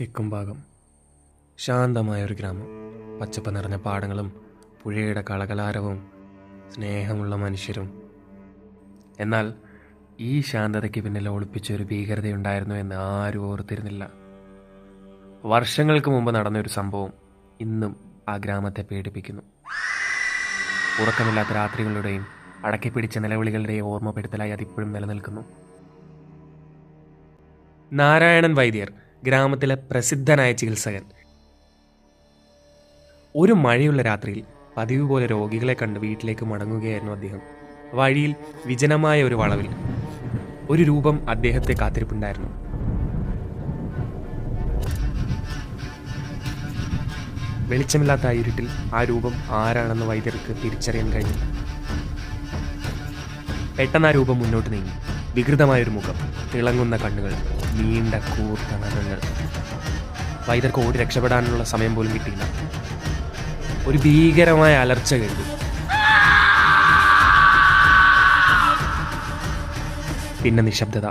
തെക്കുംഭാഗം ശാന്തമായൊരു ഗ്രാമം. പച്ചപ്പ് നിറഞ്ഞ പാടങ്ങളും പുഴയുടെ കളകലാരവും സ്നേഹമുള്ള മനുഷ്യരും. എന്നാൽ ഈ ശാന്തതയ്ക്ക് പിന്നിൽ ഒളിപ്പിച്ചൊരു ഭീകരതയുണ്ടായിരുന്നു എന്ന് ആരും ഓർത്തിരുന്നില്ല. വർഷങ്ങൾക്ക് മുമ്പ് നടന്നൊരു സംഭവം ഇന്നും ആ ഗ്രാമത്തെ പേടിപ്പിക്കുന്നു. ഉറക്കമില്ലാത്ത രാത്രികളുടെയും അടക്കിപ്പിടിച്ച നിലവിളികളുടെയും ഓർമ്മപ്പെടുത്തലായി അതിപ്പോഴും നിലനിൽക്കുന്നു. നാരായണൻ വൈദ്യർ, ഗ്രാമത്തിലെ പ്രസിദ്ധനായ ചികിത്സകൻ. ഒരു മഴയുള്ള രാത്രിയിൽ പതിവ് പോലെ രോഗികളെ കണ്ട് വീട്ടിലേക്ക് മടങ്ങുകയായിരുന്നു അദ്ദേഹം. വഴിയിൽ വിജനമായ ഒരു വളവിൽ ഒരു രൂപം അദ്ദേഹത്തെ കാത്തിരിപ്പുണ്ടായിരുന്നു. വെളിച്ചമില്ലാത്ത ആ ഇരുട്ടിൽ ആ രൂപം ആരാണെന്ന് വൈദ്യർക്ക് തിരിച്ചറിയാൻ കഴിഞ്ഞു. പെട്ടെന്ന് ആ രൂപം മുന്നോട്ട് നീങ്ങി. വികൃതമായൊരു മുഖം, തിളങ്ങുന്ന കണ്ണുകൾ, നീണ്ട കൂർത്ത നഖങ്ങൾ. വൈദ്യർക്ക് ഓടി രക്ഷപ്പെടാനുള്ള സമയം പോലും കിട്ടിയില്ല. ഒരു ഭീകരമായ അലർച്ച കേട്ടു. പിന്നെ നിശബ്ദത.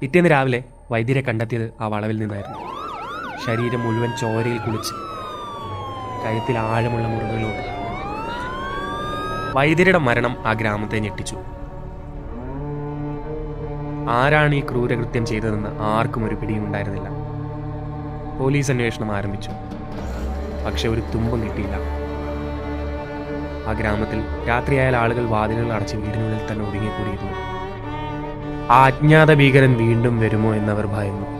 പിറ്റേന്ന് രാവിലെ വൈദ്യരെ കണ്ടെത്തിയത് ആ വളവിൽ നിന്നായിരുന്നു. ശരീരം മുഴുവൻ ചോരയിൽ കുളിച്ച്, കഴുത്തിൽ ആഴമുള്ള മുറിവുകളോട്. വൈദ്യരുടെ മരണം ആ ഗ്രാമത്തെ ഞെട്ടിച്ചു. ആരാണ് ഈ ക്രൂരകൃത്യം ചെയ്തതെന്ന് ആർക്കും ഒരു പിടിയും ഉണ്ടായിരുന്നില്ല. പോലീസ് അന്വേഷണം ആരംഭിച്ചു. പക്ഷെ ഒരു തുമ്പും കിട്ടിയില്ല. ആ ഗ്രാമത്തിൽ രാത്രിയായാൽ ആളുകൾ വാതിലുകൾ അടച്ച് വീടിനുള്ളിൽ തന്നെ ഒതുങ്ങിക്കൂടിയിരുന്നു. ആ അജ്ഞാത ഭീകരൻ വീണ്ടും വരുമോ എന്നവർ ഭയന്നു.